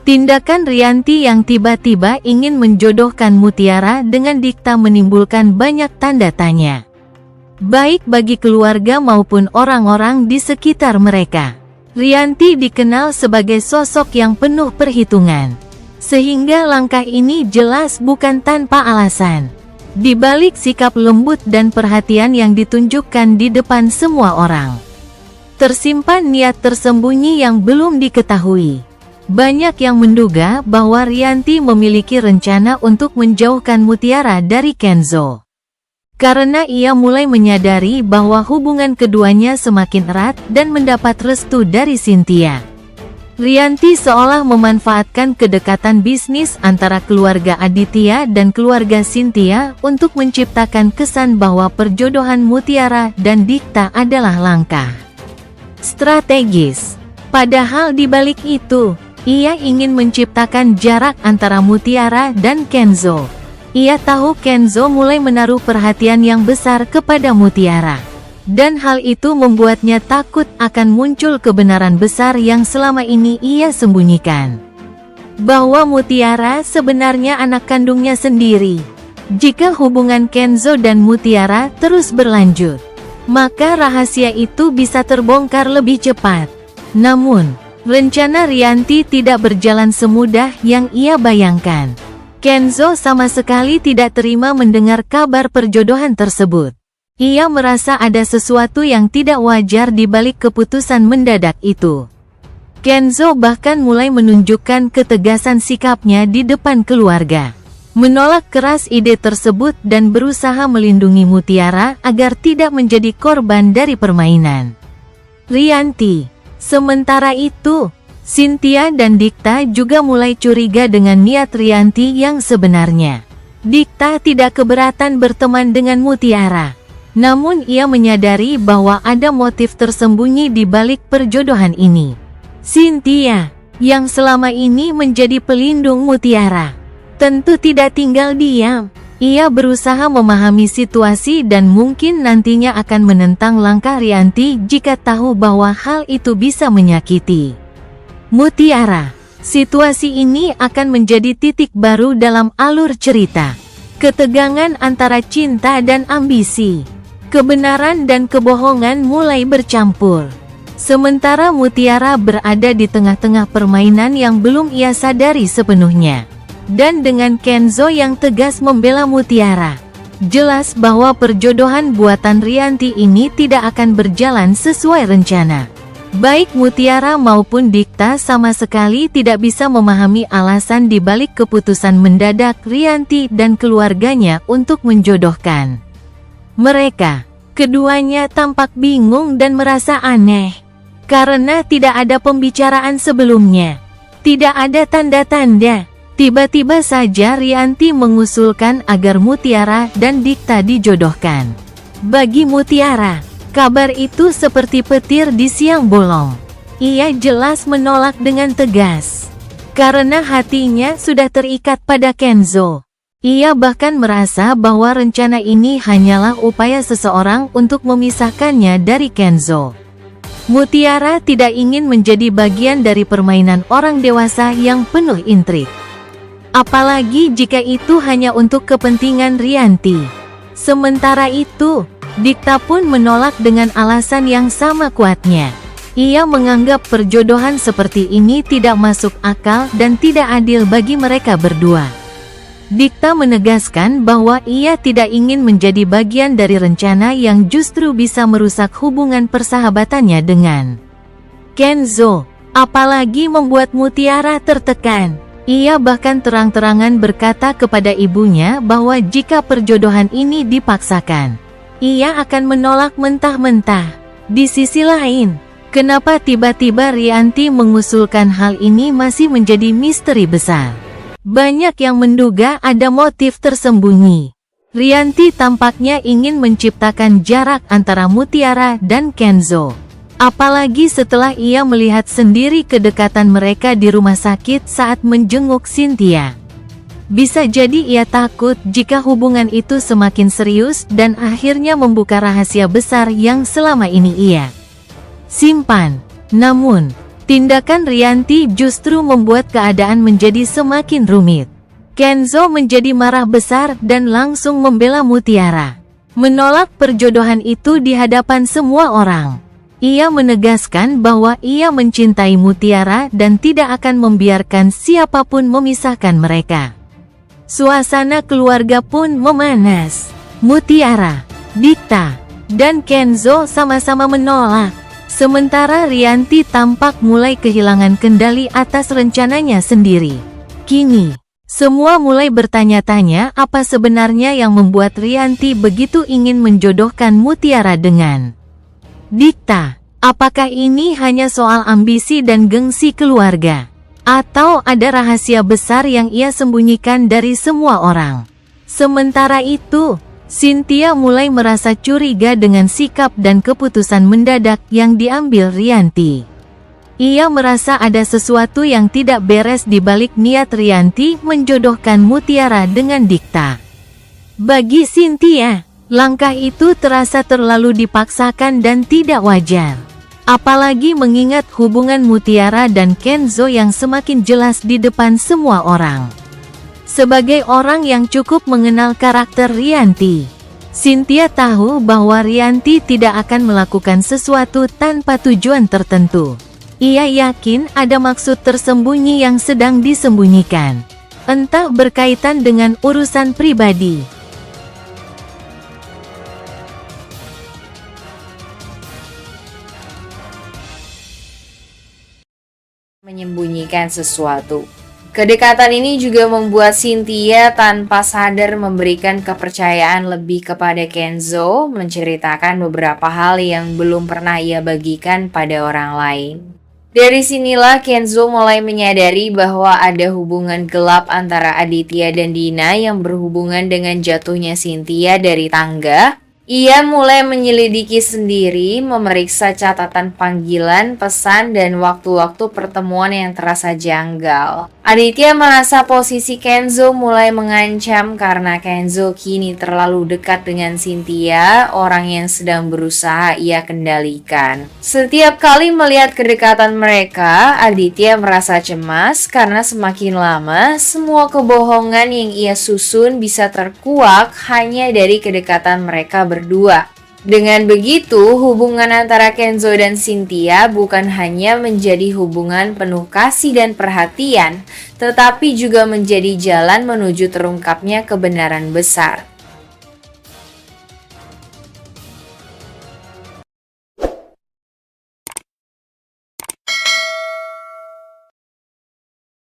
Tindakan Rianti yang tiba-tiba ingin menjodohkan Mutiara dengan Dikta menimbulkan banyak tanda tanya, baik bagi keluarga maupun orang-orang di sekitar mereka. Rianti dikenal sebagai sosok yang penuh perhitungan, sehingga langkah ini jelas bukan tanpa alasan. Di balik sikap lembut dan perhatian yang ditunjukkan di depan semua orang, tersimpan niat tersembunyi yang belum diketahui. Banyak yang menduga bahwa Rianti memiliki rencana untuk menjauhkan Mutiara dari Kenzo, karena ia mulai menyadari bahwa hubungan keduanya semakin erat dan mendapat restu dari Cynthia. Rianti seolah memanfaatkan kedekatan bisnis antara keluarga Aditya dan keluarga Cynthia untuk menciptakan kesan bahwa perjodohan Mutiara dan Dikta adalah langkah strategis. Padahal di balik itu, ia ingin menciptakan jarak antara Mutiara dan Kenzo. Ia tahu Kenzo mulai menaruh perhatian yang besar kepada Mutiara, dan hal itu membuatnya takut akan muncul kebenaran besar yang selama ini ia sembunyikan, bahwa Mutiara sebenarnya anak kandungnya sendiri. Jika hubungan Kenzo dan Mutiara terus berlanjut, maka rahasia itu bisa terbongkar lebih cepat. Namun, rencana Rianti tidak berjalan semudah yang ia bayangkan. Kenzo sama sekali tidak terima mendengar kabar perjodohan tersebut. Ia merasa ada sesuatu yang tidak wajar di balik keputusan mendadak itu. Kenzo bahkan mulai menunjukkan ketegasan sikapnya di depan keluarga, menolak keras ide tersebut dan berusaha melindungi Mutiara agar tidak menjadi korban dari permainan Rianti. Sementara itu, Cynthia dan Dikta juga mulai curiga dengan niat Rianti yang sebenarnya. Dikta tidak keberatan berteman dengan Mutiara, namun ia menyadari bahwa ada motif tersembunyi di balik perjodohan ini. Cynthia, yang selama ini menjadi pelindung Mutiara, tentu tidak tinggal diam. Ia berusaha memahami situasi dan mungkin nantinya akan menentang langkah Rianti jika tahu bahwa hal itu bisa menyakiti Mutiara. Situasi ini akan menjadi titik baru dalam alur cerita. Ketegangan antara cinta dan ambisi, kebenaran dan kebohongan mulai bercampur. Sementara Mutiara berada di tengah-tengah permainan yang belum ia sadari sepenuhnya. Dan dengan Kenzo yang tegas membela Mutiara, jelas bahwa perjodohan buatan Rianti ini tidak akan berjalan sesuai rencana. Baik Mutiara maupun Dikta sama sekali tidak bisa memahami alasan di balik keputusan mendadak Rianti dan keluarganya untuk menjodohkan mereka. Keduanya tampak bingung dan merasa aneh, karena tidak ada pembicaraan sebelumnya. Tidak ada tanda-tanda. Tiba-tiba saja Rianti mengusulkan agar Mutiara dan Dikta dijodohkan. Bagi Mutiara, kabar itu seperti petir di siang bolong. Ia jelas menolak dengan tegas, karena hatinya sudah terikat pada Kenzo. Ia bahkan merasa bahwa rencana ini hanyalah upaya seseorang untuk memisahkannya dari Kenzo. Mutiara tidak ingin menjadi bagian dari permainan orang dewasa yang penuh intrik, apalagi jika itu hanya untuk kepentingan Rianti. Sementara itu, Dikta pun menolak dengan alasan yang sama kuatnya. Ia menganggap perjodohan seperti ini tidak masuk akal dan tidak adil bagi mereka berdua. Dikta menegaskan bahwa ia tidak ingin menjadi bagian dari rencana yang justru bisa merusak hubungan persahabatannya dengan Kenzo, apalagi membuat Mutiara tertekan. Ia bahkan terang-terangan berkata kepada ibunya bahwa jika perjodohan ini dipaksakan, ia akan menolak mentah-mentah. Di sisi lain, kenapa tiba-tiba Rianti mengusulkan hal ini masih menjadi misteri besar. Banyak yang menduga ada motif tersembunyi. Rianti tampaknya ingin menciptakan jarak antara Mutiara dan Kenzo, apalagi setelah ia melihat sendiri kedekatan mereka di rumah sakit saat menjenguk Cynthia. Bisa jadi ia takut jika hubungan itu semakin serius dan akhirnya membuka rahasia besar yang selama ini ia simpan. Namun, Tindakan Rianti justru membuat keadaan menjadi semakin rumit. Kenzo menjadi marah besar dan langsung membela Mutiara, menolak perjodohan itu di hadapan semua orang. Ia menegaskan bahwa ia mencintai Mutiara dan tidak akan membiarkan siapapun memisahkan mereka. Suasana keluarga pun memanas. Mutiara, Dikta, dan Kenzo sama-sama menolak. Sementara Rianti tampak mulai kehilangan kendali atas rencananya sendiri. Kini, semua mulai bertanya-tanya apa sebenarnya yang membuat Rianti begitu ingin menjodohkan Mutiara dengan Dikta. Apakah ini hanya soal ambisi dan gengsi keluarga? Atau ada rahasia besar yang ia sembunyikan dari semua orang? Sementara itu, Cynthia mulai merasa curiga dengan sikap dan keputusan mendadak yang diambil Rianti. Ia merasa ada sesuatu yang tidak beres di balik niat Rianti menjodohkan Mutiara dengan Dikta. Bagi Cynthia, langkah itu terasa terlalu dipaksakan dan tidak wajar. Apalagi mengingat hubungan Mutiara dan Kenzo yang semakin jelas di depan semua orang. Sebagai orang yang cukup mengenal karakter Rianti, Cynthia tahu bahwa Rianti tidak akan melakukan sesuatu tanpa tujuan tertentu. Ia yakin ada maksud tersembunyi yang sedang disembunyikan, entah berkaitan dengan urusan pribadi. Menyembunyikan sesuatu. Kedekatan ini juga membuat Cynthia tanpa sadar memberikan kepercayaan lebih kepada Kenzo, menceritakan beberapa hal yang belum pernah ia bagikan pada orang lain. Dari sinilah Kenzo mulai menyadari bahwa ada hubungan gelap antara Aditya dan Dina yang berhubungan dengan jatuhnya Cynthia dari tangga. Ia mulai menyelidiki sendiri, memeriksa catatan panggilan, pesan, dan waktu-waktu pertemuan yang terasa janggal. Aditya merasa posisi Kenzo mulai mengancam karena Kenzo kini terlalu dekat dengan Cynthia, orang yang sedang berusaha ia kendalikan. Setiap kali melihat kedekatan mereka, Aditya merasa cemas karena semakin lama, semua kebohongan yang ia susun bisa terkuak hanya dari kedekatan mereka berdua. Dengan begitu, hubungan antara Kenzo dan Cynthia bukan hanya menjadi hubungan penuh kasih dan perhatian, tetapi juga menjadi jalan menuju terungkapnya kebenaran besar.